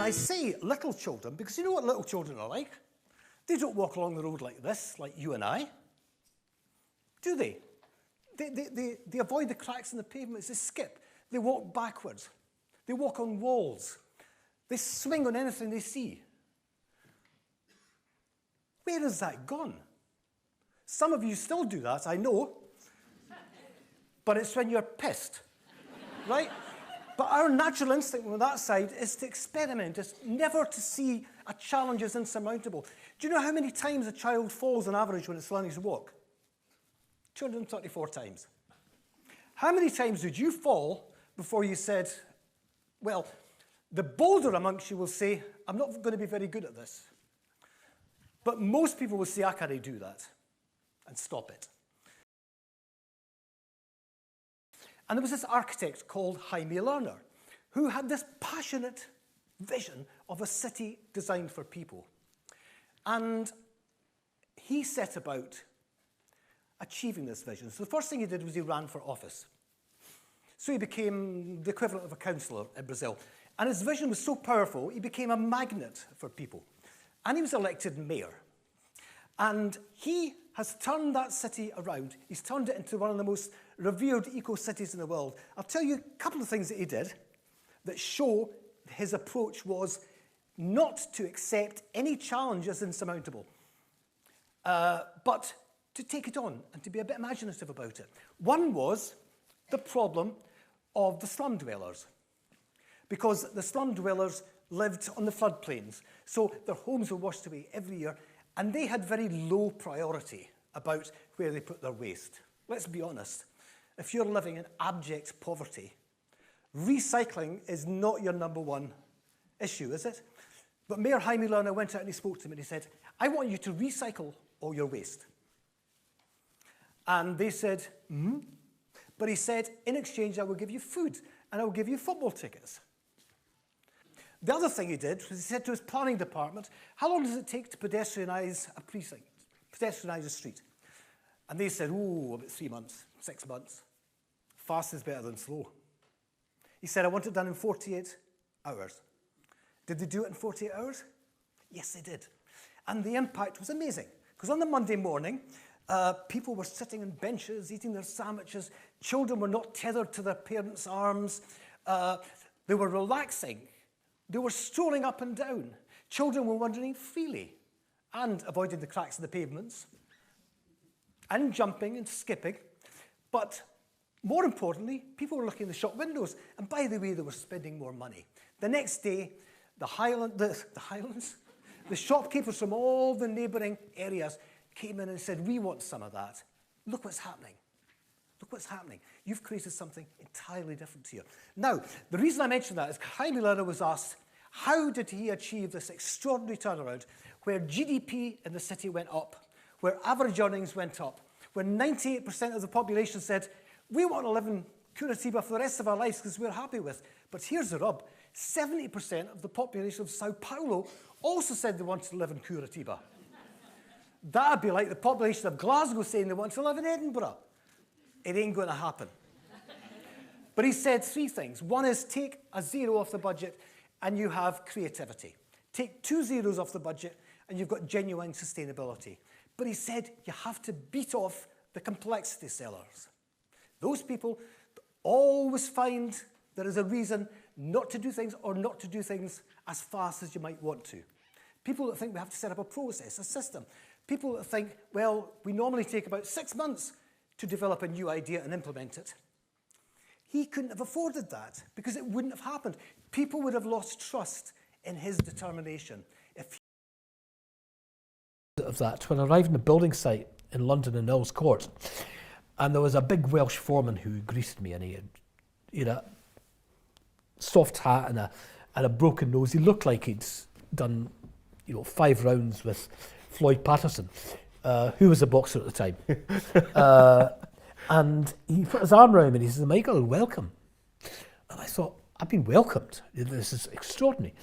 I say little children because you know what little children are like? They don't walk along the road like this, like you and I. Do they? They avoid the cracks in the pavements. They skip. They walk backwards. They walk on walls. They swing on anything they see. Where has that gone? Some of you still do that, I know. But it's when you're pissed, right? But our natural instinct on that side is to experiment, is never to see a challenge as insurmountable. Do you know how many times a child falls on average when it's learning to walk? 234 times. How many times did you fall before you said, well, the bolder amongst you will say, I'm not going to be very good at this. But most people will say, I can't do that, and stop it. And there was this architect called Jaime Lerner, who had this passionate vision of a city designed for people. And he set about achieving this vision. So the first thing he did was he ran for office. So he became the equivalent of a councillor in Brazil. And his vision was so powerful, he became a magnet for people. And he was elected mayor. And he has turned that city around. He's turned it into one of the most revered eco-cities in the world. I'll tell you a couple of things that he did that show his approach was not to accept any challenge as insurmountable, but to take it on and to be a bit imaginative about it. One was the problem of the slum dwellers, because the slum dwellers lived on the floodplains, so their homes were washed away every year, and they had very low priority about where they put their waste. Let's be honest. If you're living in abject poverty, recycling is not your number one issue, is it? But Mayor Jaime Lerner went out and he spoke to them and he said, I want you to recycle all your waste. And they said, But he said, in exchange, I will give you food and I will give you football tickets. The other thing he did was he said to his planning department, how long does it take to pedestrianise a precinct, pedestrianise a street? And they said, about 3 months, 6 months. Fast is better than slow. He said, I want it done in 48 hours. Did they do it in 48 hours? Yes, they did. And the impact was amazing. Because on the Monday morning, people were sitting on benches, eating their sandwiches. Children were not tethered to their parents' arms. They were relaxing. They were strolling up and down. Children were wandering freely and avoiding the cracks in the pavements and jumping and skipping. But more importantly, people were looking in the shop windows. And by the way, they were spending more money. The next day, the shopkeepers from all the neighbouring areas came in and said, we want some of that. Look what's happening. Look what's happening. You've created something entirely different here. Now, the reason I mention that is Jaime Lerner was asked, how did he achieve this extraordinary turnaround where GDP in the city went up, where average earnings went up, where 98% of the population said, we want to live in Curitiba for the rest of our lives because we're happy with. But here's the rub. 70% of the population of Sao Paulo also said they wanted to live in Curitiba. That'd be like the population of Glasgow saying they want to live in Edinburgh. It ain't going to happen. But he said 3 things. One is take a 0 off the budget and you have creativity. Take 2 zeros off the budget and you've got genuine sustainability. But he said you have to beat off the complexity sellers. Those people always find there is a reason not to do things or not to do things as fast as you might want to. People that think we have to set up a process, a system. People that think, well, we normally take about 6 months to develop a new idea and implement it. He couldn't have afforded that because it wouldn't have happened. People would have lost trust in his determination. Of that, when I arrived in the building site in London in Earl's Court, and there was a big Welsh foreman who greeted me, and he had a soft hat and a broken nose. He looked like he'd done 5 rounds with Floyd Patterson, who was a boxer at the time. And he put his arm around me and he says, Michael, welcome. And I thought, I've been welcomed. This is extraordinary.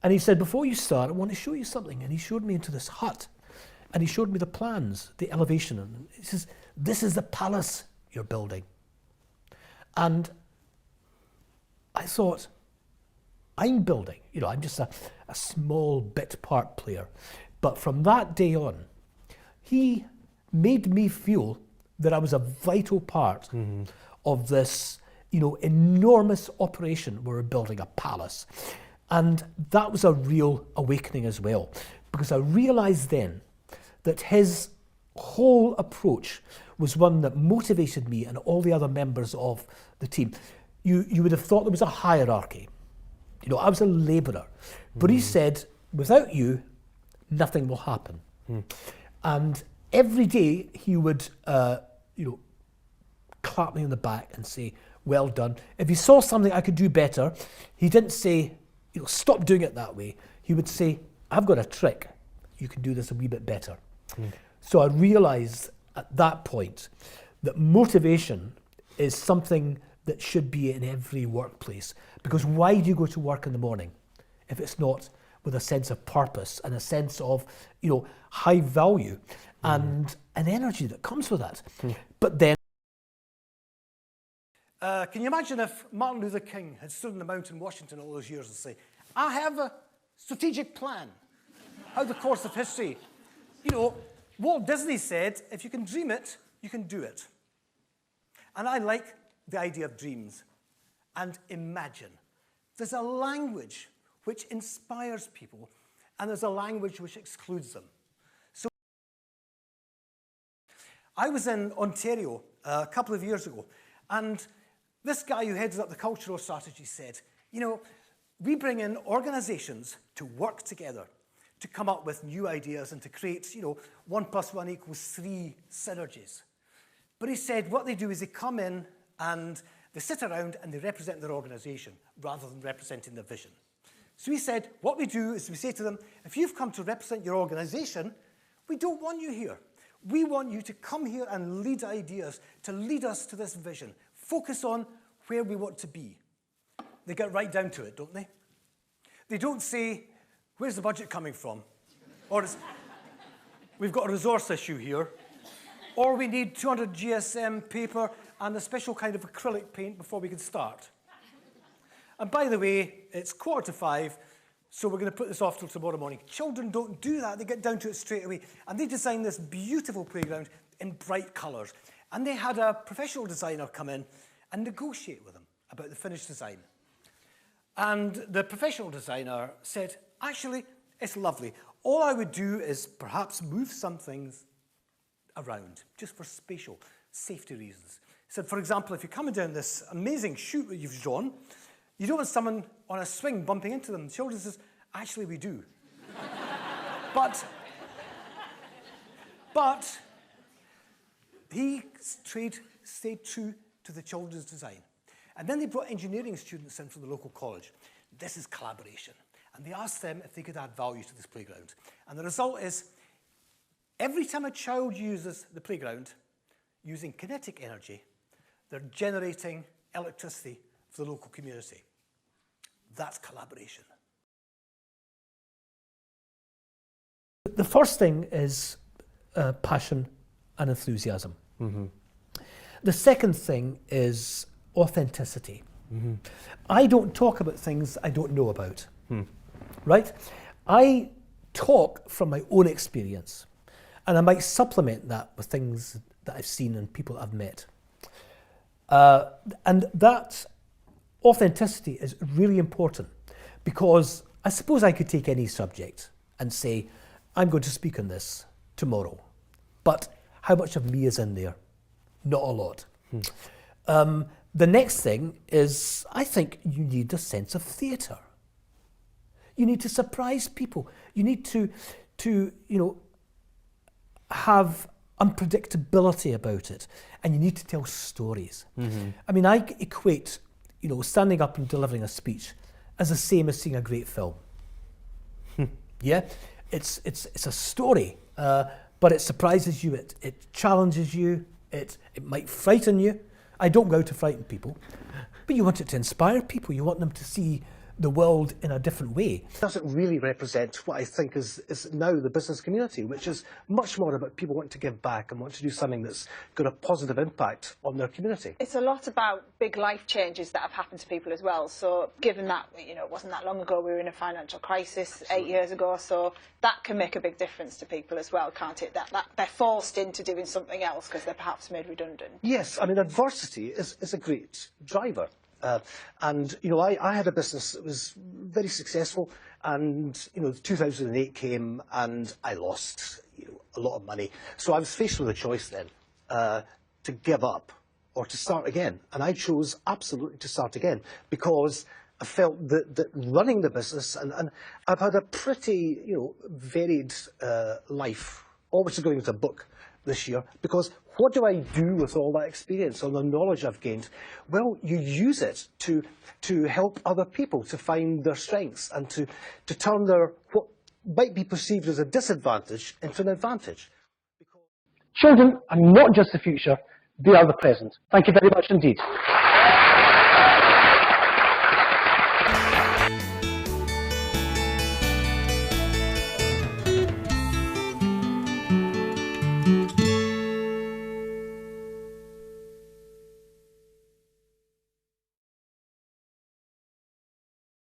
And he said, before you start, I want to show you something. And he showed me into this hut. And he showed me the plans, the elevation. And he says, this is the palace you're building. And I thought, I'm building. You know, I'm just a small bit part player. But from that day on, he made me feel that I was a vital part of this, you know, enormous operation where we're building a palace. And that was a real awakening as well, because I realized then that his whole approach was one that motivated me and all the other members of the team. You would have thought there was a hierarchy. You know, I was a labourer. But he said, without you, nothing will happen. And every day he would, you know, clap me on the back and say, well done. If he saw something I could do better, he didn't say, you know, stop doing it that way. He would say, I've got a trick. You can do this a wee bit better. So I realised at that point that motivation is something that should be in every workplace. Because why do you go to work in the morning if it's not with a sense of purpose and a sense of, you know, high value and an energy that comes with that? But then, can you imagine if Martin Luther King had stood on the Mount in Washington all those years and say, I have a strategic plan, how the course of history. You know, Walt Disney said, if you can dream it, you can do it. And I like the idea of dreams and imagine. There's a language which inspires people, and there's a language which excludes them. So I was in Ontario a couple of years ago, and this guy who heads up the cultural strategy said, you know, we bring in organizations to work together, to come up with new ideas and to create, you know, 1 + 1 = 3 synergies. But he said what they do is they come in and they sit around and they represent their organization rather than representing their vision. So he said, what we do is we say to them, if you've come to represent your organization, we don't want you here. We want you to come here and lead ideas, to lead us to this vision. Focus on where we want to be. They get right down to it, don't they? They don't say, where's the budget coming from? Or it's, we've got a resource issue here. Or we need 200 GSM paper and a special kind of acrylic paint before we can start. And by the way, it's 4:45, so we're going to put this off till tomorrow morning. Children don't do that. They get down to it straight away. And they designed this beautiful playground in bright colours. And they had a professional designer come in and negotiate with them about the finished design. And the professional designer said, actually, it's lovely. All I would do is perhaps move some things around, just for spatial safety reasons. He said, for example, if you're coming down this amazing chute that you've drawn, you don't want someone on a swing bumping into them. The children says, actually, we do. but he stayed true to the children's design. And then they brought engineering students in from the local college. This is collaboration. And they asked them if they could add value to this playground. And the result is, every time a child uses the playground, using kinetic energy, they're generating electricity for the local community. That's collaboration. the first thing is passion and enthusiasm. The second thing is authenticity. I don't talk about things I don't know about, right? I talk from my own experience, and I might supplement that with things that I've seen and people I've met. And that authenticity is really important, because I suppose I could take any subject and say, I'm going to speak on this tomorrow, but how much of me is in there? Not a lot. The next thing is, I think you need a sense of theatre. You need to surprise people. You need to have unpredictability about it, and you need to tell stories. I mean, I equate, standing up and delivering a speech as the same as seeing a great film. Yeah, it's a story, but it surprises you. It challenges you. It might frighten you. I don't go out to frighten people, but you want it to inspire people. You want them to see the world in a different way. It doesn't really represent what I think is now the business community, which is much more about people wanting to give back and want to do something that's got a positive impact on their community. It's a lot about big life changes that have happened to people as well. So given that, you know, it wasn't that long ago, we were in a financial crisis 8 years ago, so that can make a big difference to people as well, can't it? That they're forced into doing something else because they're perhaps made redundant. Yes, I mean, adversity is a great driver. And, you know, I had a business that was very successful, and, you know, 2008 came and I lost, you know, a lot of money. So I was faced with a choice then to give up or to start again. And I chose absolutely to start again because I felt that running the business, and I've had a pretty, you know, varied life, almost going with a book this year, because what do I do with all that experience, all the knowledge I've gained? Well, you use it to help other people to find their strengths and to turn their, what might be perceived as a disadvantage into an advantage. Children are not just the future, they are the present. Thank you very much indeed.